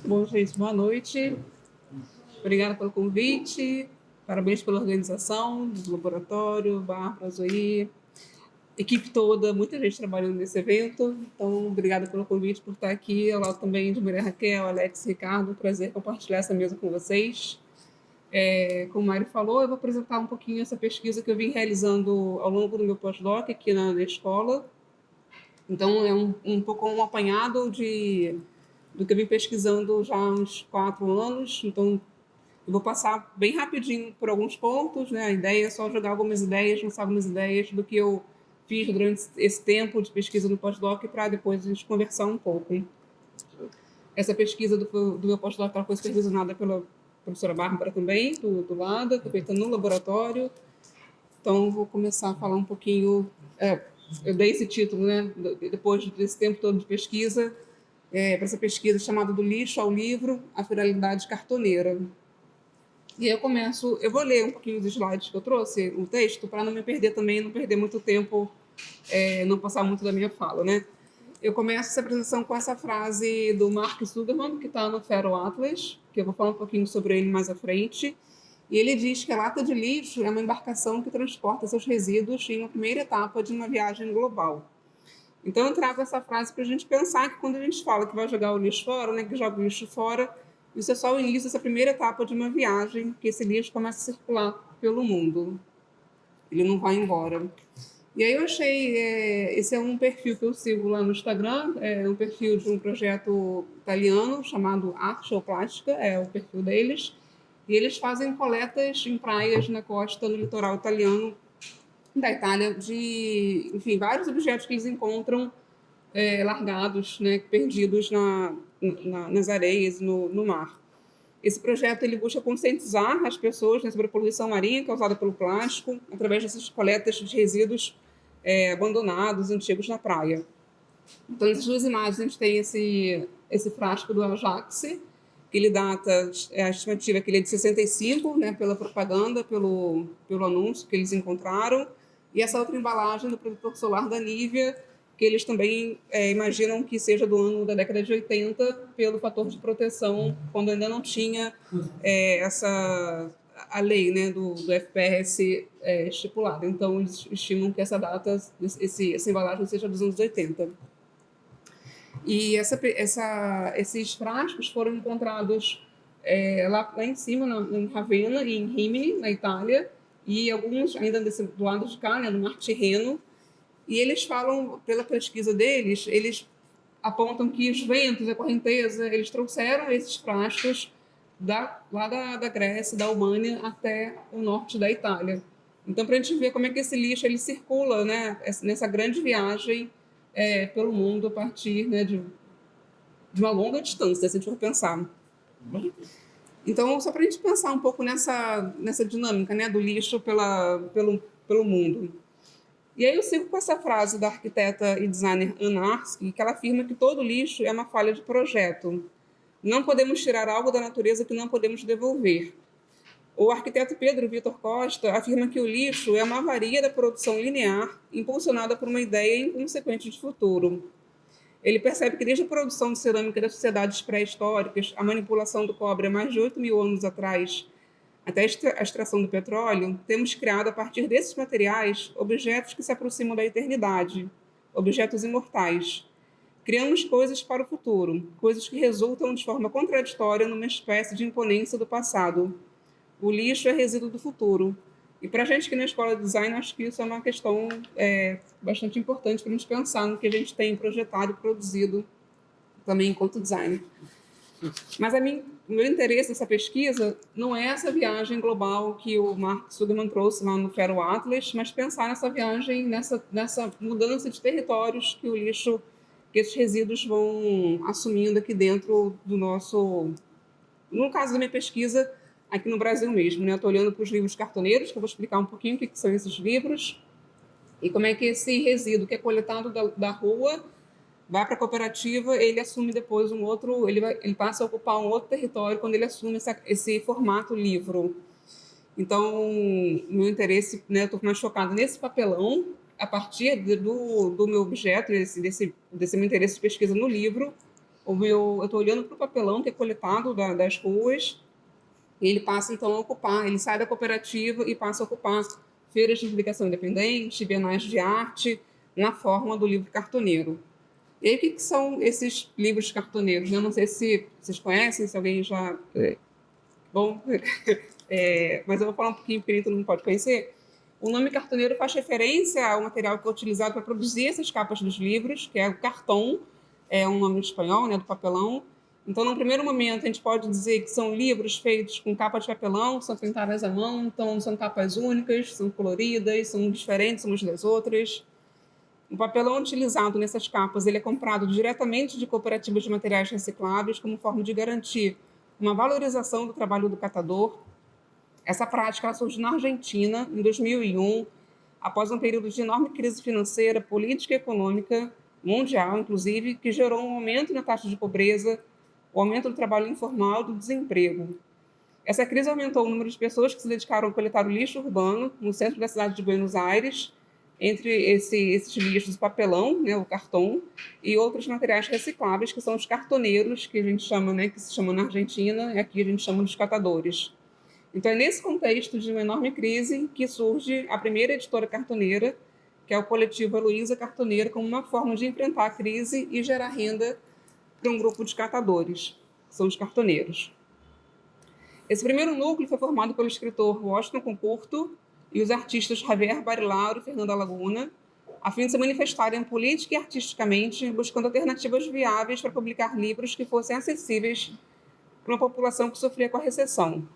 Bom, gente, boa noite. Obrigada pelo convite. Parabéns pela organização do laboratório, Bárbara, Zoe, equipe toda, muita gente trabalhando nesse evento. Então, obrigada pelo convite, por estar aqui. Ao lado também de Maria Raquel, Alex, Ricardo. Prazer compartilhar essa mesa com vocês. Como o Mário falou, eu vou apresentar um pouquinho essa pesquisa que eu vim realizando ao longo do meu pós-doc aqui na escola. Então, é um pouco um apanhado do que eu vim pesquisando já há uns 4 anos. Então, eu vou passar bem rapidinho por alguns pontos, né? A ideia é só jogar algumas ideias, lançar algumas ideias do que eu fiz durante esse tempo de pesquisa no pós-doc para depois a gente conversar um pouco. Essa pesquisa do meu pós-doc foi supervisionada pela professora Bárbara também, do LADA, foi feita no laboratório. Então, vou começar a falar um pouquinho... eu dei esse título, né? Depois desse tempo todo de pesquisa, para essa pesquisa chamada Do Lixo ao Livro, a Finalidade Cartoneira. E aí eu vou ler um pouquinho dos slides que eu trouxe, o texto, para não me perder também, não perder muito tempo, não passar muito da minha fala, né? Eu começo essa apresentação com essa frase do Mark Sugerman, que está no Faro Atlas, que eu vou falar um pouquinho sobre ele mais à frente. E ele diz que a lata de lixo é uma embarcação que transporta seus resíduos em uma primeira etapa de uma viagem global. Então, eu trago essa frase para a gente pensar que quando a gente fala que vai jogar o lixo fora, né, que joga o lixo fora, isso é só o início dessa primeira etapa de uma viagem, que esse lixo começa a circular pelo mundo. Ele não vai embora. E aí eu achei, esse é um perfil que eu sigo lá no Instagram, é um perfil de um projeto italiano chamado Archeoplástica, é o perfil deles, e eles fazem coletas em praias na costa, no litoral italiano, da Itália, de, enfim, vários objetos que eles encontram largados, né, perdidos nas areias, no mar. Esse projeto ele busca conscientizar as pessoas, né, sobre a poluição marinha causada pelo plástico, através dessas coletas de resíduos abandonados, antigos na praia. Então, nessas duas imagens, a gente tem esse frasco do Ajax, que ele data, a estimativa é que ele é de 65, né, pela propaganda, pelo anúncio que eles encontraram, e essa outra embalagem do protetor solar da Nivea, que eles também imaginam que seja do ano da década de 80, pelo fator de proteção, quando ainda não tinha a lei, né, do FPS estipulada. Então, eles estimam que essa data, essa embalagem seja dos anos 80. E esses frascos foram encontrados lá em cima, em Ravenna e em Rimini, na Itália, e alguns ainda do lado de cá, né, no Mar Tirreno. E eles falam, pela pesquisa deles, eles apontam que os ventos, a correnteza, eles trouxeram esses frascos lá da Grécia, da Albânia, até o norte da Itália. Então, para a gente ver como é que esse lixo ele circula, né, nessa grande viagem pelo mundo a partir, né, de uma longa distância, se a gente for pensar. Então, só para a gente pensar um pouco nessa dinâmica, né, do lixo pelo mundo. E aí eu sigo com essa frase da arquiteta e designer Anna Arsky, que ela afirma que todo lixo é uma falha de projeto. Não podemos tirar algo da natureza que não podemos devolver. O arquiteto Pedro Vitor Costa afirma que o lixo é uma avaria da produção linear, impulsionada por uma ideia inconsequente de futuro. Ele percebe que desde a produção de cerâmica das sociedades pré-históricas, a manipulação do cobre há mais de 8 mil anos atrás, até a extração do petróleo, temos criado, a partir desses materiais, objetos que se aproximam da eternidade, objetos imortais. Criamos coisas para o futuro, coisas que resultam de forma contraditória numa espécie de imponência do passado. O lixo é resíduo do futuro. E para a gente que na escola de design, acho que isso é uma questão bastante importante para a gente pensar no que a gente tem projetado e produzido também enquanto designer. Mas o meu interesse nessa pesquisa não é essa viagem global que o Mark Sugerman trouxe lá no Faro Atlas, mas pensar nessa viagem, nessa mudança de territórios que esses resíduos vão assumindo aqui dentro do nosso... No caso da minha pesquisa, aqui no Brasil mesmo, né? Eu estou olhando para os livros cartoneiros, que eu vou explicar um pouquinho o que são esses livros e como é que esse resíduo que é coletado da rua vai para a cooperativa, ele assume depois ele passa a ocupar um outro território quando ele assume esse formato livro. Então, meu interesse, né, eu estou mais focada nesse papelão, a partir do meu objeto, desse meu interesse de pesquisa no livro, eu estou olhando para o papelão que é coletado das ruas, e ele passa, então, a ocupar, ele sai da cooperativa e passa a ocupar feiras de publicação independente, bienais de arte, na forma do livro cartoneiro. E aí, o que são esses livros cartoneiros? Eu não sei se vocês conhecem, se alguém já... Bom, mas eu vou falar um pouquinho, porque todo mundo pode conhecer. O nome cartoneiro faz referência ao material que é utilizado para produzir essas capas dos livros, que é o cartão, é um nome espanhol, né, do papelão. Então, no primeiro momento, a gente pode dizer que são livros feitos com capa de papelão, são pintadas à mão, então são capas únicas, são coloridas, são diferentes umas das outras. O papelão utilizado nessas capas ele é comprado diretamente de cooperativas de materiais recicláveis como forma de garantir uma valorização do trabalho do catador. Essa prática surgiu na Argentina, em 2001, após um período de enorme crise financeira, política e econômica mundial, inclusive, que gerou um aumento na taxa de pobreza, o aumento do trabalho informal e do desemprego. Essa crise aumentou o número de pessoas que se dedicaram a coletar o lixo urbano no centro da cidade de Buenos Aires, entre esses lixos, o papelão, né, o cartão, e outros materiais recicláveis, que são os cartoneiros, que a gente chama, né, que se chama na Argentina, e aqui a gente chama de catadores. Então, é nesse contexto de uma enorme crise que surge a primeira editora cartoneira, que é o coletivo Heloísa Cartoneira, como uma forma de enfrentar a crise e gerar renda para um grupo de catadores, que são os cartoneiros. Esse primeiro núcleo foi formado pelo escritor Washington Concurto e os artistas Javier Barilauro e Fernanda Laguna, a fim de se manifestarem política e artisticamente, buscando alternativas viáveis para publicar livros que fossem acessíveis para uma população que sofria com a recessão.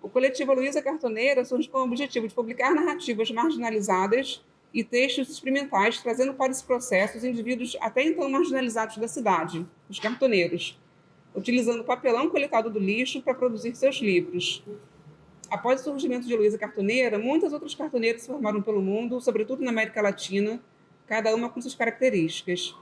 O coletivo Heloísa Cartoneira surge com o objetivo de publicar narrativas marginalizadas e textos experimentais, trazendo para esse processo os indivíduos até então marginalizados da cidade, os cartoneiros, utilizando o papelão coletado do lixo para produzir seus livros. Após o surgimento de Heloísa Cartoneira, muitas outras cartoneiras se formaram pelo mundo, sobretudo na América Latina, cada uma com suas características.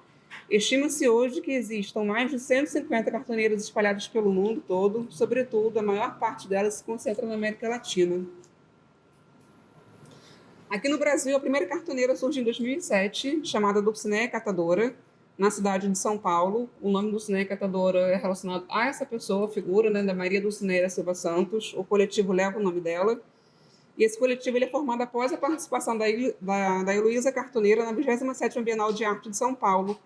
Estima-se hoje que existam mais de 150 cartoneiras espalhadas pelo mundo todo, sobretudo, a maior parte delas se concentra na América Latina. Aqui no Brasil, a primeira cartoneira surge em 2007, chamada Dulcinea Catadora, na cidade de São Paulo. O nome Dulcinea Catadora é relacionado a essa pessoa, a figura, né, da Maria Dulcinea Silva Santos. O coletivo leva o nome dela. E esse coletivo ele é formado após a participação da Heloísa Cartoneira na 27ª Bienal de Arte de São Paulo,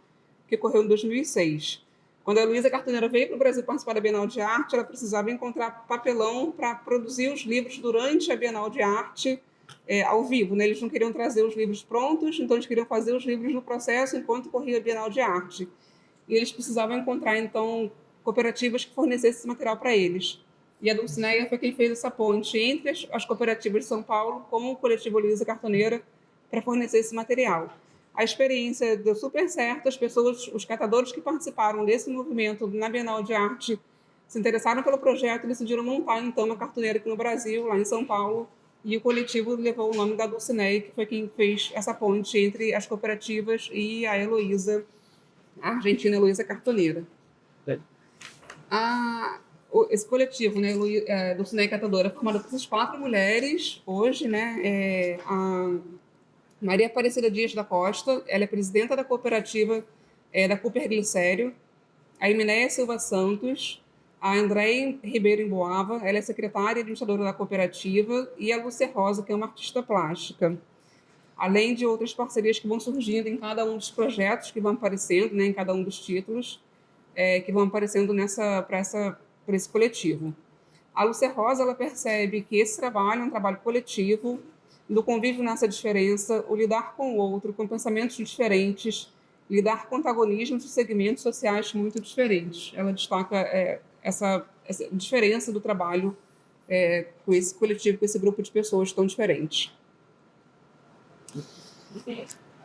que ocorreu em 2006. Quando a Heloísa Cartoneira veio para o Brasil participar da Bienal de Arte, ela precisava encontrar papelão para produzir os livros durante a Bienal de Arte, ao vivo, né? Eles não queriam trazer os livros prontos, então eles queriam fazer os livros no processo enquanto corria a Bienal de Arte. E eles precisavam encontrar, então, cooperativas que fornecessem esse material para eles. E a Dulcinea foi quem fez essa ponte entre as cooperativas de São Paulo com o coletivo Heloísa Cartoneira para fornecer esse material. A experiência deu super certo, as pessoas, os catadores que participaram desse movimento na Bienal de Arte se interessaram pelo projeto e decidiram montar, então, uma cartoneira aqui no Brasil, lá em São Paulo, e o coletivo levou o nome da Dulcinea, que foi quem fez essa ponte entre as cooperativas e a Heloísa, a Argentina Heloísa Cartoneira. Esse coletivo, né, Dulcinea Catadora, é formado por essas 4 mulheres hoje, né, a Maria Aparecida Dias da Costa, ela é presidenta da cooperativa da Cooper Glicério, a Eminéia Silva Santos, a Andréia Ribeiro Emboava, ela é secretária e administradora da cooperativa, e a Lúcia Rosa, que é uma artista plástica. Além de outras parcerias que vão surgindo em cada um dos projetos que vão aparecendo, né, em cada um dos títulos, que vão aparecendo para esse coletivo. A Lúcia Rosa ela percebe que esse trabalho é um trabalho coletivo, do convívio nessa diferença, o lidar com o outro, com pensamentos diferentes, lidar com antagonismos de segmentos sociais muito diferentes. Ela destaca essa diferença do trabalho com esse coletivo, com esse grupo de pessoas tão diferentes.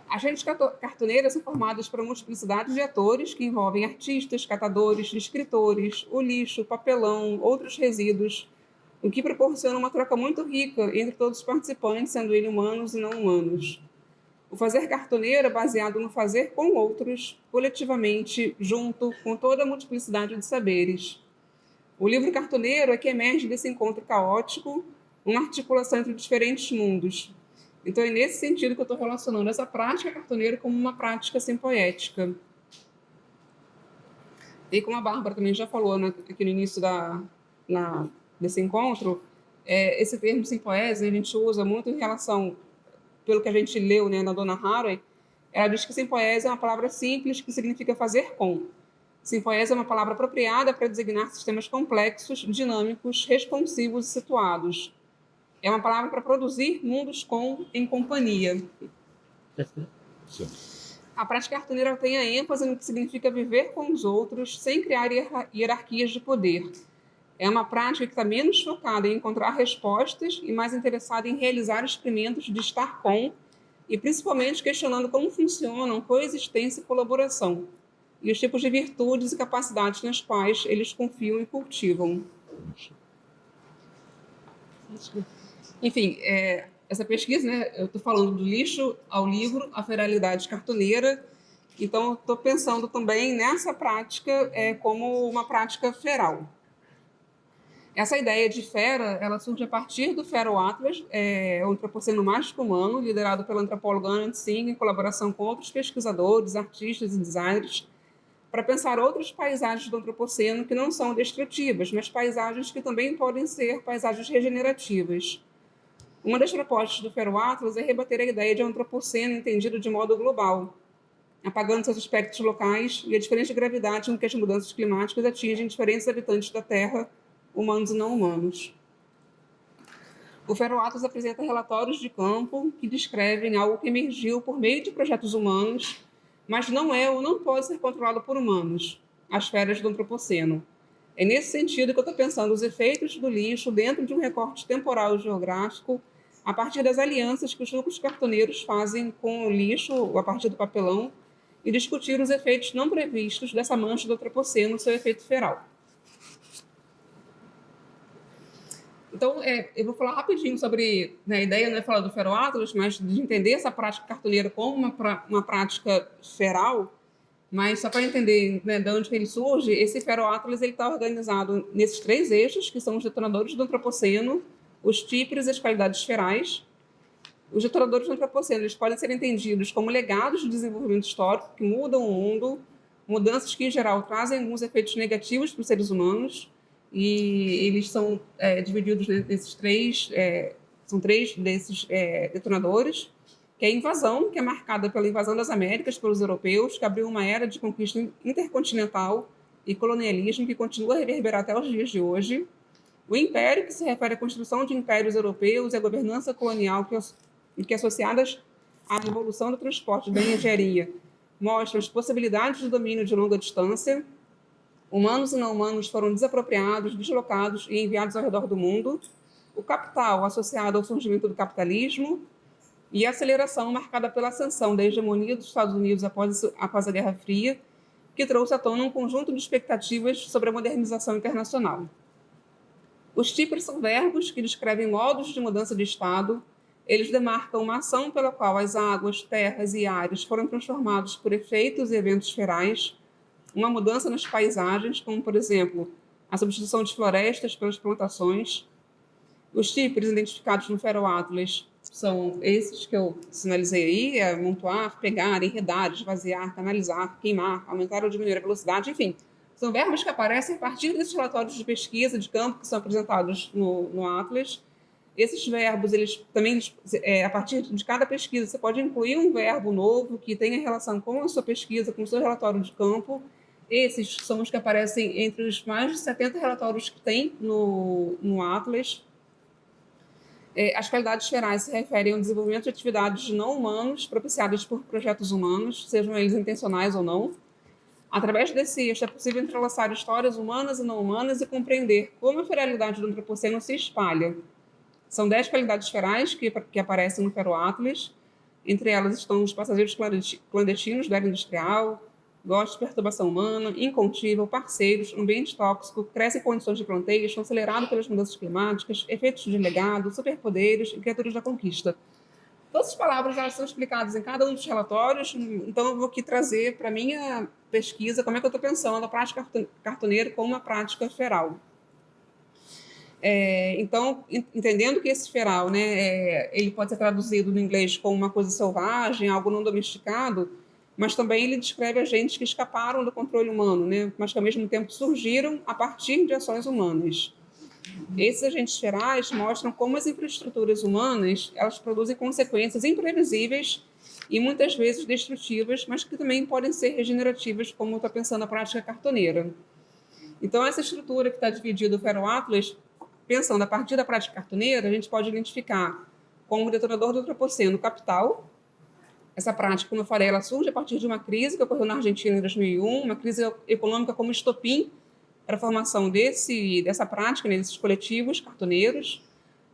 Agentes cartoneiras são formadas por uma multiplicidade de atores que envolvem artistas, catadores, escritores, o lixo, papelão, outros resíduos, o que proporciona uma troca muito rica entre todos os participantes, sendo eles humanos e não humanos. O fazer cartoneiro é baseado no fazer com outros, coletivamente, junto, com toda a multiplicidade de saberes. O livro cartoneiro é que emerge desse encontro caótico, uma articulação entre diferentes mundos. Então, é nesse sentido que eu estou relacionando essa prática cartoneira como uma prática assim, poética. E como a Bárbara também já falou, né, aqui no início desse encontro, esse termo simpoese a gente usa muito em relação, pelo que a gente leu, né, na Dona Haraway, ela diz que simpoese é uma palavra simples que significa fazer com. Simpoese é uma palavra apropriada para designar sistemas complexos, dinâmicos, responsivos e situados. É uma palavra para produzir mundos em companhia. Sim. A prática cartuneira tem a ênfase no que significa viver com os outros sem criar hierarquias de poder. É uma prática que está menos focada em encontrar respostas e mais interessada em realizar experimentos de estar com e principalmente questionando como funcionam coexistência e colaboração e os tipos de virtudes e capacidades nas quais eles confiam e cultivam. Enfim, essa pesquisa, né, eu estou falando do lixo ao livro, a feralidade cartuneira, então estou pensando também nessa prática como uma prática feral. Essa ideia de fera, ela surge a partir do Feroatlas, o antropoceno mágico humano, liderado pelo antropólogo Anand Singh, em colaboração com outros pesquisadores, artistas e designers, para pensar outras paisagens do antropoceno que não são destrutivas, mas paisagens que também podem ser paisagens regenerativas. Uma das propostas do Feroatlas é rebater a ideia de um antropoceno entendido de modo global, apagando seus aspectos locais e a diferente gravidade com que as mudanças climáticas atingem diferentes habitantes da Terra, humanos e não humanos. O Feroatlas apresenta relatórios de campo que descrevem algo que emergiu por meio de projetos humanos, mas não é ou não pode ser controlado por humanos, as feras do antropoceno. É nesse sentido que eu estou pensando os efeitos do lixo dentro de um recorte temporal e geográfico, a partir das alianças que os núcleos cartoneiros fazem com o lixo, a partir do papelão, e discutir os efeitos não previstos dessa mancha do antropoceno, seu efeito feral. Então, eu vou falar rapidinho sobre, né, a ideia, não é falar do Feroatlas, mas de entender essa prática cartoneira como uma prática feral, mas só para entender, né, de onde ele surge, esse Feroatlas está organizado nesses 3 eixos, que são os detonadores do antropoceno, os tipos e as qualidades ferais. Os detonadores do antropoceno eles podem ser entendidos como legados de desenvolvimento histórico que mudam o mundo, mudanças que, em geral, trazem alguns efeitos negativos para os seres humanos, e eles são divididos nesses 3, são 3 desses detonadores, que é a invasão, que é marcada pela invasão das Américas pelos europeus, que abriu uma era de conquista intercontinental e colonialismo que continua a reverberar até os dias de hoje. O império, que se refere à construção de impérios europeus e à governança colonial que associadas à revolução do transporte da engenharia mostram as possibilidades de domínio de longa distância. Humanos e não humanos foram desapropriados, deslocados e enviados ao redor do mundo. O capital, associado ao surgimento do capitalismo, e a aceleração marcada pela ascensão da hegemonia dos Estados Unidos após a Guerra Fria, que trouxe à tona um conjunto de expectativas sobre a modernização internacional. Os tipos são verbos que descrevem modos de mudança de estado. Eles demarcam uma ação pela qual as águas, terras e ares foram transformados por efeitos e eventos ferais, uma mudança nas paisagens, como, por exemplo, a substituição de florestas pelas plantações. Os tipos identificados no Feroatlas são esses que eu sinalizei aí, amontoar, pegar, enredar, esvaziar, canalizar, queimar, aumentar ou diminuir a velocidade, enfim. São verbos que aparecem a partir desses relatórios de pesquisa de campo que são apresentados no Atlas. Esses verbos, eles também, a partir de cada pesquisa, você pode incluir um verbo novo que tenha relação com a sua pesquisa, com o seu relatório de campo. Esses são os que aparecem entre os mais de 70 relatórios que tem no Atlas. As qualidades ferais se referem ao desenvolvimento de atividades não humanos propiciadas por projetos humanos, sejam eles intencionais ou não. Através desse eixo, é possível entrelaçar histórias humanas e não humanas e compreender como a feralidade do antropoceno se espalha. São 10 qualidades ferais que aparecem no Feroatlas. Entre elas estão os passageiros clandestinos da era industrial, gosto de perturbação humana, incontível, parceiros, ambiente tóxico, cresce em condições de plantation, acelerado pelas mudanças climáticas, efeitos de legado, superpoderes e criaturas da conquista. Todas as palavras elas são explicadas em cada um dos relatórios, então eu vou aqui trazer para a minha pesquisa como é que eu estou pensando a prática cartoneira como uma prática feral. Então, entendendo que esse feral, né, ele pode ser traduzido no inglês como uma coisa selvagem, algo não domesticado, mas também ele descreve agentes que escaparam do controle humano, né? Mas que ao mesmo tempo surgiram a partir de ações humanas. Esses agentes gerais mostram como as infraestruturas humanas elas produzem consequências imprevisíveis e muitas vezes destrutivas, mas que também podem ser regenerativas, como está pensando a prática cartoneira. Então, essa estrutura que está dividida o Fero Atlas, pensando a partir da prática cartoneira, a gente pode identificar como detonador do antropoceno o capital. Essa prática, como eu falei, ela surge a partir de uma crise que ocorreu na Argentina em 2001, uma crise econômica como estopim para a formação dessa prática, desses coletivos cartoneiros.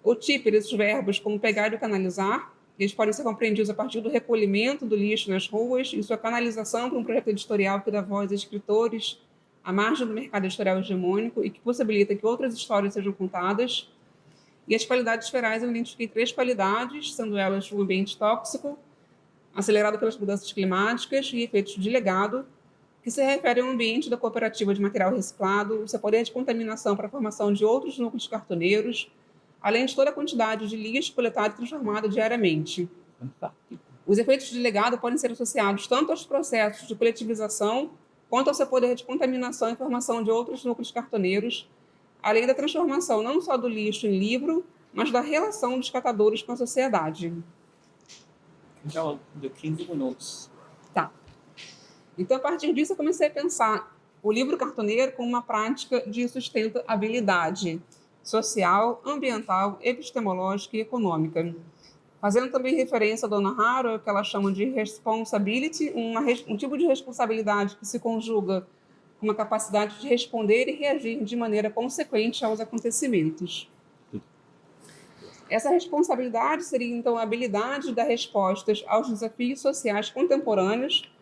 O tipo desses verbos, como pegar e canalizar, eles podem ser compreendidos a partir do recolhimento do lixo nas ruas e sua canalização para um projeto editorial que dá voz a escritores à margem do mercado editorial hegemônico e que possibilita que outras histórias sejam contadas. E as qualidades ferais, eu identifiquei 3 qualidades, sendo elas o ambiente tóxico, acelerado pelas mudanças climáticas e efeitos de legado, que se refere ao ambiente da cooperativa de material reciclado, o seu poder de contaminação para a formação de outros núcleos cartoneiros, além de toda a quantidade de lixo coletado e transformado diariamente. Os efeitos de legado podem ser associados tanto aos processos de coletivização, quanto ao seu poder de contaminação e formação de outros núcleos cartoneiros, além da transformação não só do lixo em livro, mas da relação dos catadores com a sociedade. Então, deu 15 minutos. Tá. Então, a partir disso, eu comecei a pensar o livro cartoneiro como uma prática de sustentabilidade social, ambiental, epistemológica e econômica. Fazendo também referência a Donna Haraway, que ela chama de responsibility, um tipo de responsabilidade que se conjuga com uma capacidade de responder e reagir de maneira consequente aos acontecimentos. Essa responsabilidade seria, então, a habilidade de dar respostas aos desafios sociais contemporâneos,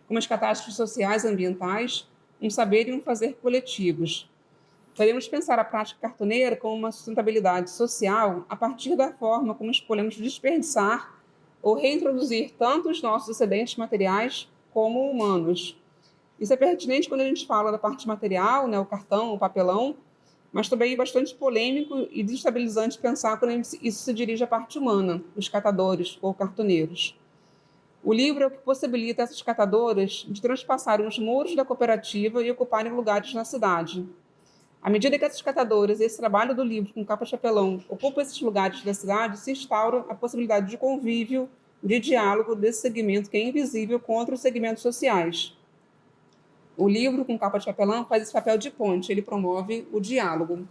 como as catástrofes sociais e ambientais, um saber e um fazer coletivos. Podemos pensar a prática cartoneira como uma sustentabilidade social a partir da forma como escolhemos desperdiçar ou reintroduzir tanto os nossos excedentes materiais como humanos. Isso é pertinente quando a gente fala da parte material, né, o cartão, o papelão, mas também é bastante polêmico e desestabilizante pensar quando isso se dirige à parte humana, os catadores ou cartoneiros. O livro é o que possibilita essas catadoras de transpassarem os muros da cooperativa e ocuparem lugares na cidade. À medida que essas catadoras e esse trabalho do livro com capa chapelão ocupam esses lugares da cidade, se instaura a possibilidade de convívio, de diálogo desse segmento que é invisível com outros segmentos sociais. O livro com capa de chapelão faz esse papel de ponte, ele promove o diálogo.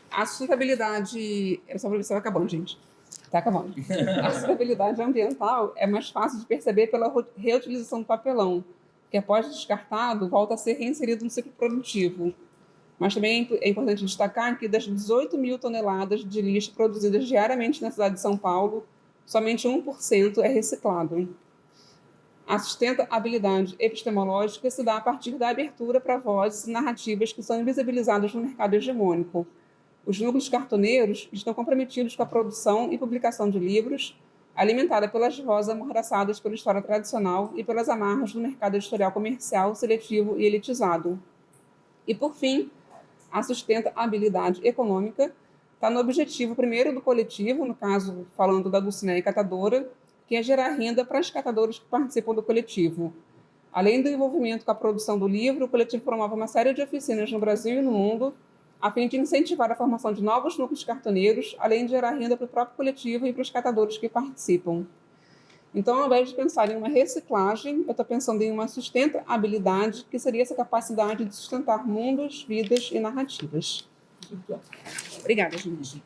A sustentabilidade... Está acabando, gente. Está acabando. A sustentabilidade ambiental é mais fácil de perceber pela reutilização do papelão, que após descartado, volta a ser reinserido no ciclo produtivo. Mas também é importante destacar que das 18 mil toneladas de lixo produzidas diariamente na cidade de São Paulo, somente 1% é reciclado. A sustentabilidade epistemológica se dá a partir da abertura para vozes e narrativas que são invisibilizadas no mercado hegemônico. Os núcleos cartoneiros estão comprometidos com a produção e publicação de livros, alimentada pelas vozes amordaçadas pela história tradicional e pelas amarras do mercado editorial comercial, seletivo e elitizado. E, por fim, a sustentabilidade econômica está no objetivo primeiro do coletivo, no caso, falando da Dulcinea Catadora, que é gerar renda para os catadores que participam do coletivo. Além do envolvimento com a produção do livro, o coletivo promove uma série de oficinas no Brasil e no mundo, a fim de incentivar a formação de novos núcleos cartoneiros, além de gerar renda para o próprio coletivo e para os catadores que participam. Então, ao invés de pensar em uma reciclagem, eu estou pensando em uma sustentabilidade, que seria essa capacidade de sustentar mundos, vidas e narrativas. Obrigada, gente.